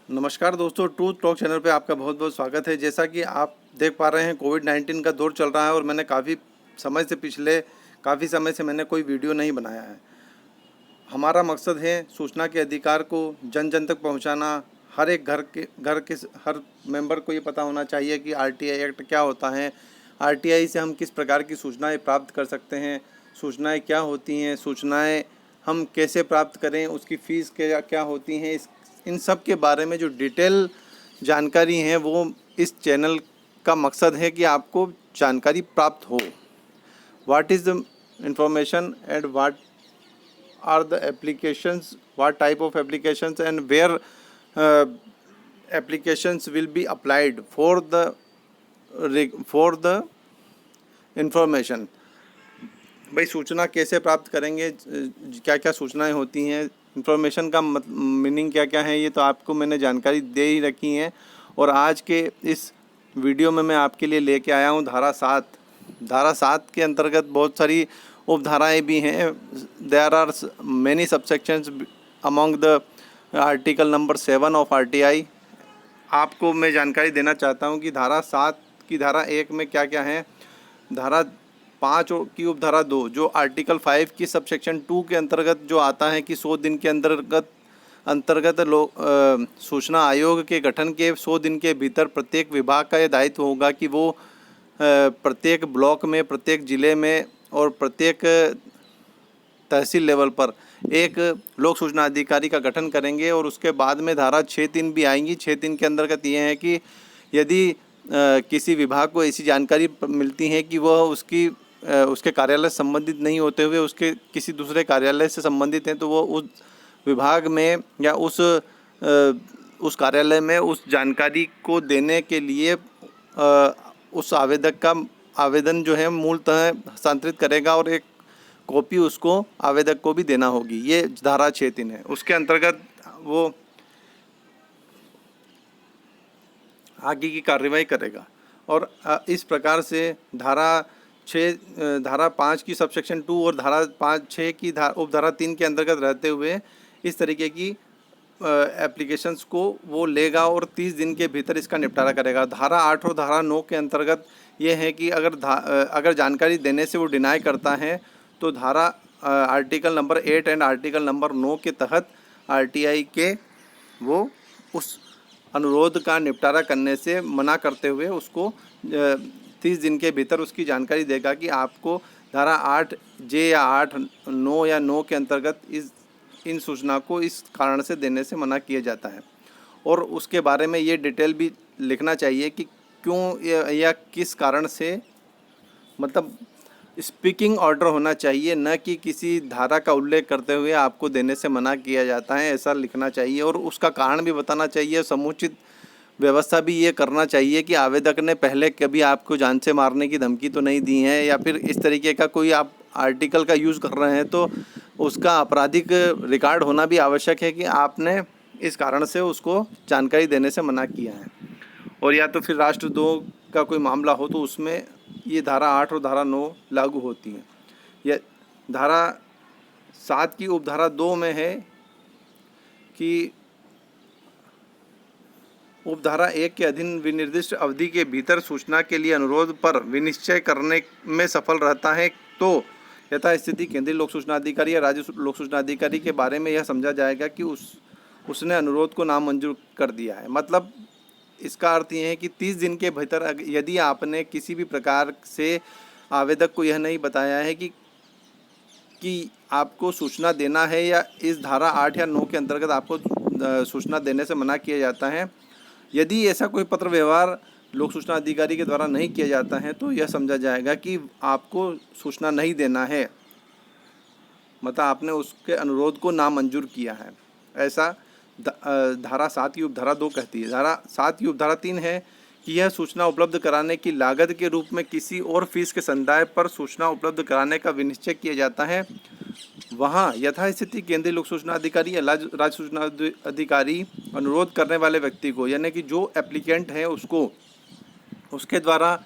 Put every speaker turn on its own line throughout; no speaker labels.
नमस्कार दोस्तों, truth talk channel पे आपका बहुत बहुत स्वागत है। जैसा कि आप देख पा रहे हैं, कोविड-19 का दौर चल रहा है और मैंने काफ़ी समय से मैंने कोई वीडियो नहीं बनाया है। हमारा मकसद है सूचना के अधिकार को जन जन तक पहुंचाना। हर एक घर के हर मेंबर को ये पता होना चाहिए कि आरटीआई एक्ट क्या होता है, आरटीआई से हम किस प्रकार की सूचनाएं प्राप्त कर सकते हैं, सूचनाएं क्या होती हैं, सूचनाएं हम कैसे प्राप्त करें, उसकी फ़ीस क्या क्या होती हैं। इन सब के बारे में जो डिटेल जानकारी है वो इस चैनल का मकसद है कि आपको जानकारी प्राप्त हो। What is the information and what are the applications, what type of applications and where uh, applications will be applied for the information। भाई सूचना कैसे प्राप्त करेंगे, क्या क्या सूचनाएं होती हैं, इन्फॉर्मेशन का मीनिंग क्या क्या है, ये तो आपको मैंने जानकारी दे ही रखी है। और आज के इस वीडियो में मैं आपके लिए लेके आया हूँ धारा 7 के अंतर्गत बहुत सारी उपधाराएँ भी हैं। There are many subsections among the article number 7 of RTI. आपको मैं जानकारी देना चाहता हूं कि धारा 7 की धारा 1 में क्या क्या है। धारा 5 की उपधारा 2 जो आर्टिकल 5 की सबसेक्शन 2 के अंतर्गत जो आता है कि 100 दिन के अंतर्गत सूचना आयोग के गठन के 100 दिन के भीतर प्रत्येक विभाग का यह दायित्व होगा कि वो प्रत्येक ब्लॉक में, प्रत्येक ज़िले में और प्रत्येक तहसील लेवल पर एक लोक सूचना अधिकारी का गठन करेंगे। और उसके बाद में धारा 6(3) भी आएंगी। 6(3) के अंतर्गत ये है कि यदि किसी विभाग को ऐसी जानकारी मिलती है कि वह उसके कार्यालय से संबंधित नहीं होते हुए उसके किसी दूसरे कार्यालय से संबंधित हैं, तो वो उस विभाग में या उस कार्यालय में उस जानकारी को देने के लिए उस आवेदक का आवेदन जो है मूलतः हस्तांतरित करेगा और एक कॉपी उसको आवेदक को भी देना होगी। ये धारा 6(3) है। उसके अंतर्गत वो आगे की कार्रवाई करेगा। और इस प्रकार से धारा 5 की सबसेक्शन 2 और धारा 5-6 की उपधारा 3 के अंतर्गत रहते हुए इस तरीके की एप्लीकेशंस को वो लेगा और 30 दिन के भीतर इसका निपटारा करेगा। धारा 8 और धारा 9 के अंतर्गत ये है कि अगर जानकारी देने से वो डिनाई करता है तो धारा article number 8 and article number 9 के तहत आरटीआई के वो उस अनुरोध का निपटारा करने से मना करते हुए उसको 30 दिन के भीतर उसकी जानकारी देगा कि आपको धारा 8(j) या 8(9) या 9 के अंतर्गत इन सूचना को इस कारण से देने से मना किया जाता है। और उसके बारे में ये डिटेल भी लिखना चाहिए कि क्यों या किस कारण से, मतलब स्पीकिंग ऑर्डर होना चाहिए, न कि किसी धारा का उल्लेख करते हुए आपको देने से मना किया जाता है, ऐसा लिखना चाहिए। और उसका कारण भी बताना चाहिए। समुचित व्यवस्था भी ये करना चाहिए कि आवेदक ने पहले कभी आपको जान से मारने की धमकी तो नहीं दी है, या फिर इस तरीके का कोई आप आर्टिकल का यूज़ कर रहे हैं तो उसका आपराधिक रिकॉर्ड होना भी आवश्यक है कि आपने इस कारण से उसको जानकारी देने से मना किया है। और या तो फिर राष्ट्रद्रोह का कोई मामला हो तो उसमें ये धारा 8 और धारा 9 लागू होती हैं। यह धारा 7 की उपधारा 2 में है कि उपधारा 1 के अधीन विनिर्दिष्ट अवधि के भीतर सूचना के लिए अनुरोध पर विनिश्चय करने में सफल रहता है तो यथास्थिति केंद्रीय लोक सूचना अधिकारी या राज्य लोक सूचना अधिकारी के बारे में यह समझा जाएगा कि उसने अनुरोध को नामंजूर कर दिया है। मतलब इसका अर्थ ये है कि 30 दिन के भीतर यदि आपने किसी भी प्रकार से आवेदक को यह नहीं बताया है कि आपको सूचना देना है या इस धारा 8 या 9 के अंतर्गत आपको सूचना देने से मना किया जाता है, यदि ऐसा कोई पत्र व्यवहार लोक सूचना अधिकारी के द्वारा नहीं किया जाता है तो यह समझा जाएगा कि आपको सूचना नहीं देना है, मतलब आपने उसके अनुरोध को नामंजूर किया है। ऐसा धारा 7 की उपधारा 2 कहती है। धारा 7 की उपधारा 3 है कि यह सूचना उपलब्ध कराने की लागत के रूप में किसी और फीस के संदाय पर सूचना उपलब्ध कराने का विनिश्चय किया जाता है। वहाँ यथास्थिति केंद्रीय लोक सूचना अधिकारी या राज्य सूचना अधिकारी अनुरोध करने वाले व्यक्ति को, यानी कि जो एप्लीकेंट है उसके द्वारा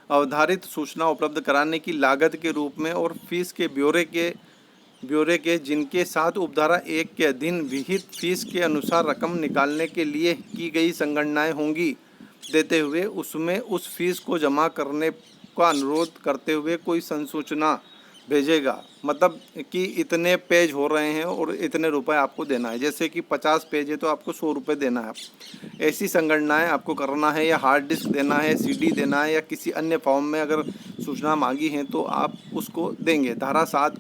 अवधारित सूचना उपलब्ध कराने की लागत के रूप में और फीस के ब्यौरे के ब्यौरे के जिनके साथ उपधारा 1 के अधीन विहित फीस के अनुसार रकम निकालने के लिए की गई संगणनाएं होंगी देते हुए उसमें उस फीस को जमा करने का अनुरोध करते हुए कोई संसूचना भेजेगा। मतलब कि इतने पेज हो रहे हैं और इतने रुपए आपको देना है। जैसे कि 50 पेज है तो आपको 100 रुपये देना है। ऐसी संगणनाएं आपको करना है, या हार्ड डिस्क देना है, सीडी देना है, या किसी अन्य फॉर्म में अगर सूचना मांगी है तो आप उसको देंगे। धारा 7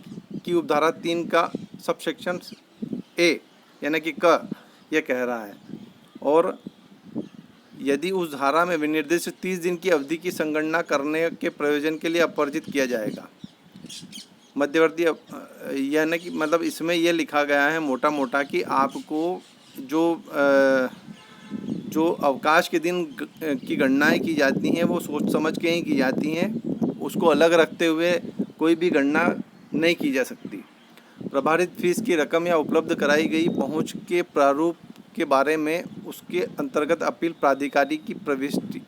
की उपधारा 3 का सबसेक्शन ए यानी कि क यह कह रहा है, और यदि उस धारा में विनिर्दिष्ट 30 दिन की अवधि की संगणना करने के प्रयोजन के लिए अपवर्जित किया जाएगा। मध्यवर्ती यानी कि मतलब इसमें यह लिखा गया है मोटा मोटा कि आपको जो अवकाश के दिन की गणनाएं की जाती हैं वो सोच समझ के ही की जाती हैं, उसको अलग रखते हुए कोई भी गणना नहीं की जा सकती। प्रभारित फीस की रकम या उपलब्ध कराई गई पहुंच के प्रारूप के बारे में उसके अंतर्गत अपील प्राधिकारी की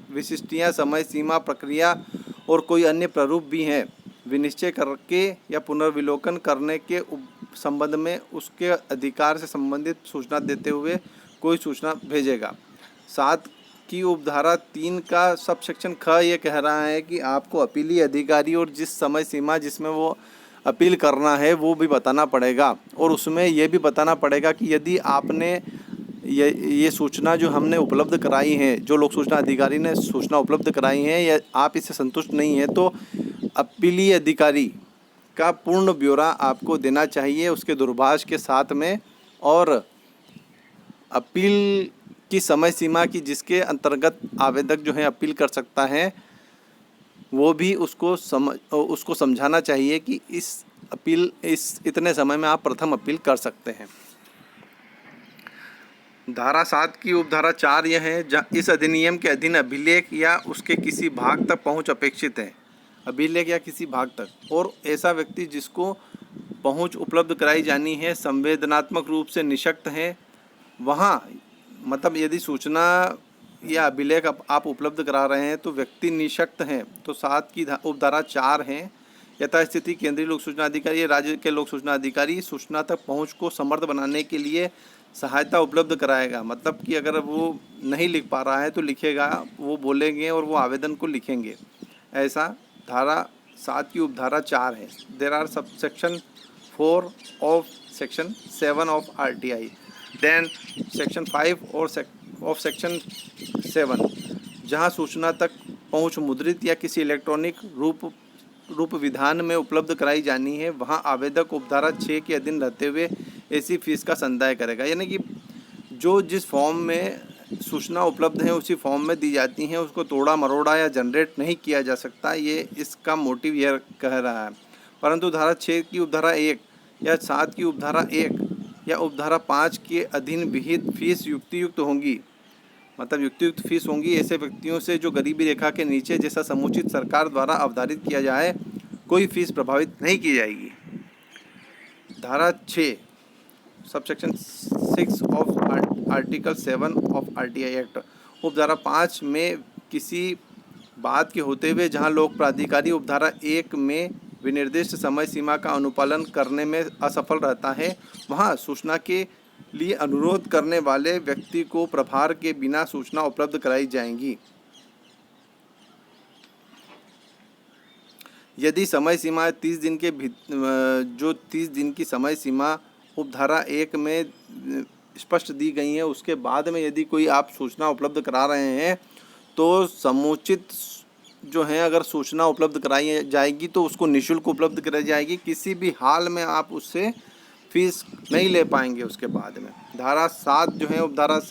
विशिष्टियां, समय सीमा, प्रक्रिया और कोई अन्य प्रारूप भी हैं विनिश्चय करके या पुनर्विलोकन करने के संबंध में उसके अधिकार से संबंधित सूचना देते हुए कोई सूचना भेजेगा। 7 की उपधारा 3 का सबसेक्शन ख ये कह रहा है कि आपको अपीली अधिकारी और जिस समय सीमा जिसमें वो अपील करना है वो भी बताना पड़ेगा, और उसमें ये भी बताना पड़ेगा कि यदि आपने ये सूचना जो हमने उपलब्ध कराई है, जो लोक सूचना अधिकारी ने सूचना उपलब्ध कराई है, या आप इससे संतुष्ट नहीं है तो अपीली अधिकारी का पूर्ण ब्यौरा आपको देना चाहिए उसके दूरभाष के साथ में, और अपील की समय सीमा की जिसके अंतर्गत आवेदक जो है अपील कर सकता है वो भी उसको समझाना चाहिए कि इस इतने समय में आप प्रथम अपील कर सकते हैं। धारा 7 की उपधारा 4 यह है जहाँ इस अधिनियम के अधीन अभिलेख या उसके किसी भाग तक पहुंच अपेक्षित है। अभिलेख या किसी भाग तक, और ऐसा व्यक्ति जिसको पहुंच उपलब्ध कराई जानी है संवेदनात्मक रूप से निशक्त है, वहाँ मतलब यदि सूचना या अभिलेख आप उपलब्ध करा रहे हैं तो व्यक्ति निशक्त हैं तो 7 की उपधारा 4 है, यथास्थिति केंद्रीय लोक सूचना अधिकारी या राज्य के लोक सूचना अधिकारी सूचना तक पहुंच को समर्थ बनाने के लिए सहायता उपलब्ध कराएगा। मतलब कि अगर वो नहीं लिख पा रहा है तो लिखेगा, वो बोलेंगे और वो आवेदन को लिखेंगे। ऐसा धारा 7 की उपधारा 4 है। There are subsection 4 of section 7 of RTI, then section 5 of section 7 जहां सूचना तक पहुंच मुद्रित या किसी इलेक्ट्रॉनिक रूप विधान में उपलब्ध कराई जानी है, वहां आवेदक उपधारा 6 के अधीन रहते हुए ऐसी फीस का संदाय करेगा। यानी कि जो जिस फॉर्म में सूचना उपलब्ध है उसी फॉर्म में दी जाती हैं, उसको तोड़ा मरोड़ा या जनरेट नहीं किया जा सकता, ये इसका मोटिव यह कह रहा है। परंतु धारा 6 की उपधारा 1 या 7 की उपधारा 1 या उपधारा 5 के अधीन विहित फीस युक्तियुक्त होंगी, मतलब युक्तियुक्त फीस होंगी ऐसे व्यक्तियों से जो गरीबी रेखा के नीचे जैसा समुचित सरकार द्वारा अवधारित किया जाए, कोई फीस प्रभावित नहीं की जाएगी। धारा 6 subsection 6 of article 7 of RTI act उपधारा 5 में किसी बात के होते हुए जहां लोक प्राधिकारी उपधारा 1 में विनिर्दिष्ट समय सीमा का अनुपालन करने में असफल रहता है, वहां सूचना के लिए अनुरोध करने वाले व्यक्ति को प्रभार के बिना सूचना उपलब्ध कराई जाएंगी। यदि समय सीमा 30 दिन के जो 30 दिन की समय सीमा उपधारा 1 में स्पष्ट दी गई है, उसके बाद में यदि कोई आप सूचना उपलब्ध करा रहे हैं तो समुचित जो है अगर सूचना उपलब्ध कराई जाएगी तो उसको निःशुल्क उपलब्ध कराई जाएगी। किसी भी हाल में आप उससे फीस नहीं ले पाएंगे। उसके बाद में धारा 7 जो है उपधारा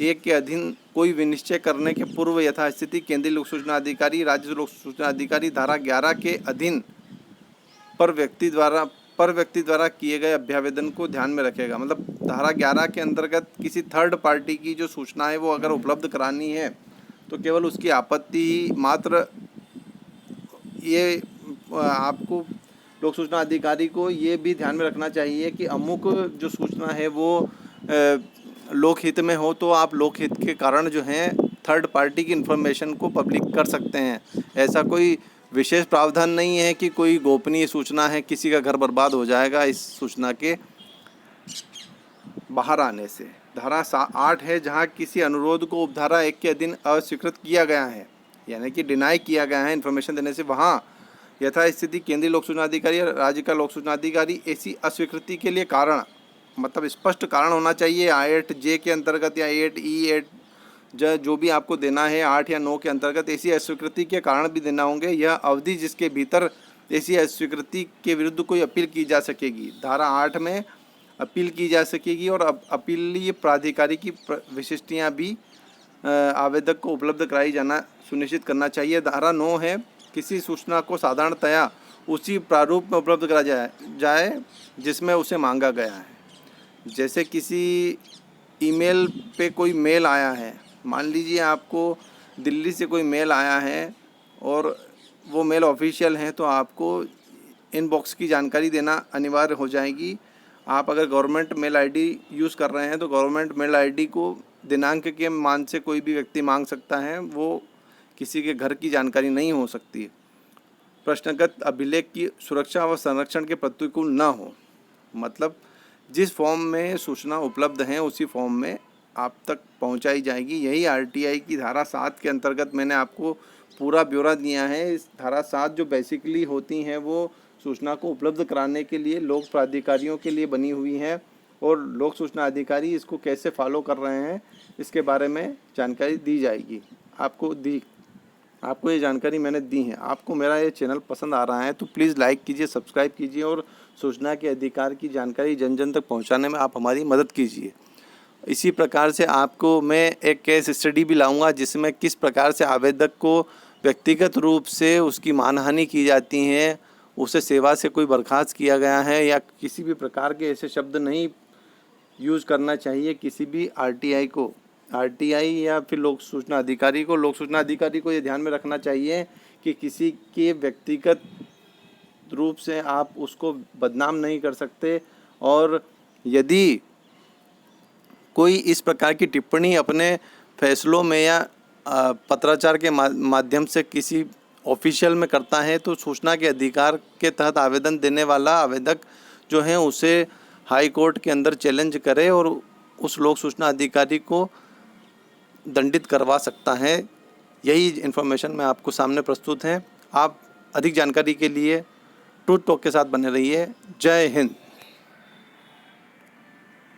1 के अधीन कोई विनिश्चय करने के पूर्व यथास्थिति केंद्रीय लोक सूचना अधिकारी, राज्य लोक सूचना अधिकारी धारा 11 के अधीन पर व्यक्ति द्वारा किए गए अभ्यावेदन को ध्यान में रखेगा। मतलब धारा 11 के अंतर्गत किसी थर्ड पार्टी की जो सूचना है वो अगर उपलब्ध करानी है तो केवल उसकी आपत्ति मात्र, ये आपको लोक सूचना अधिकारी को ये भी ध्यान में रखना चाहिए कि अमुक जो सूचना है वो लोकहित में हो तो आप लोकहित के कारण जो है थर्ड पार्टी की इन्फॉर्मेशन को पब्लिक कर सकते हैं। ऐसा कोई विशेष प्रावधान नहीं है कि कोई गोपनीय सूचना है, किसी का घर बर्बाद हो जाएगा इस सूचना के बाहर आने से। धारा 8 है जहां किसी अनुरोध को उपधारा 1 के अधीन अस्वीकृत किया गया है, यानी कि डिनाई किया गया है इन्फॉर्मेशन देने से, वहां यथास्थिति केंद्रीय लोक सूचना अधिकारी या राज्य का लोक सूचना अधिकारी ऐसी अस्वीकृति के लिए कारण, मतलब स्पष्ट कारण होना चाहिए। 8J के अंतर्गत या 8E 8 जो भी आपको देना है 8 या 9 के अंतर्गत ऐसी अस्वीकृति के कारण भी देना होंगे। यह अवधि जिसके भीतर ऐसी अस्वीकृति के विरुद्ध कोई अपील की जा सकेगी। धारा 8 में अपील की जा सकेगी और अपीलीय प्राधिकारी की विशिष्टियाँ भी आवेदक को उपलब्ध कराई जाना सुनिश्चित करना चाहिए। धारा 9 है किसी सूचना को साधारणतया उसी प्रारूप में उपलब्ध करा जाए जिसमें उसे मांगा गया है। जैसे किसी ईमेल पे कोई मेल आया है, मान लीजिए आपको दिल्ली से कोई मेल आया है और वो मेल ऑफिशियल है, तो आपको इनबॉक्स की जानकारी देना अनिवार्य हो जाएगी। आप अगर गवर्नमेंट मेल आईडी यूज़ कर रहे हैं तो गवर्नमेंट मेल आईडी को दिनांक के मान से कोई भी व्यक्ति मांग सकता है, वो किसी के घर की जानकारी नहीं हो सकती। प्रश्नगत अभिलेख की सुरक्षा व संरक्षण के प्रतिकूल न हो, मतलब जिस फॉर्म में सूचना उपलब्ध है उसी फॉर्म में आप तक पहुंचाई जाएगी। यही आरटीआई की धारा 7 के अंतर्गत मैंने आपको पूरा ब्यौरा दिया है। इस धारा 7 जो बेसिकली होती हैं वो सूचना को उपलब्ध कराने के लिए लोक प्राधिकारियों के लिए बनी हुई है, और लोक सूचना अधिकारी इसको कैसे फॉलो कर रहे हैं इसके बारे में जानकारी दी जाएगी। आपको ये जानकारी मैंने दी है। आपको मेरा ये चैनल पसंद आ रहा है तो प्लीज़ लाइक कीजिए, सब्सक्राइब कीजिए और सूचना के अधिकार की जानकारी जन जन तक पहुंचाने में आप हमारी मदद कीजिए। इसी प्रकार से आपको मैं एक केस स्टडी भी लाऊंगा जिसमें किस प्रकार से आवेदक को व्यक्तिगत रूप से उसकी मानहानि की जाती है, उसे सेवा से कोई बर्खास्त किया गया है, या किसी भी प्रकार के ऐसे शब्द नहीं यूज़ करना चाहिए किसी भी आरटीआई या फिर लोक सूचना अधिकारी को। लोक सूचना अधिकारी को ये ध्यान में रखना चाहिए कि किसी के व्यक्तिगत रूप से आप उसको बदनाम नहीं कर सकते, और यदि कोई इस प्रकार की टिप्पणी अपने फैसलों में या पत्राचार के माध्यम से किसी ऑफिशियल में करता है तो सूचना के अधिकार के तहत आवेदन देने वाला आवेदक जो है उसे हाई कोर्ट के अंदर चैलेंज करे और उस लोक सूचना अधिकारी को दंडित करवा सकता है। यही इन्फॉर्मेशन मैं आपको सामने प्रस्तुत है। आप अधिक जानकारी के लिए ट्रूथ टॉक के साथ बने रहिए। जय हिंद।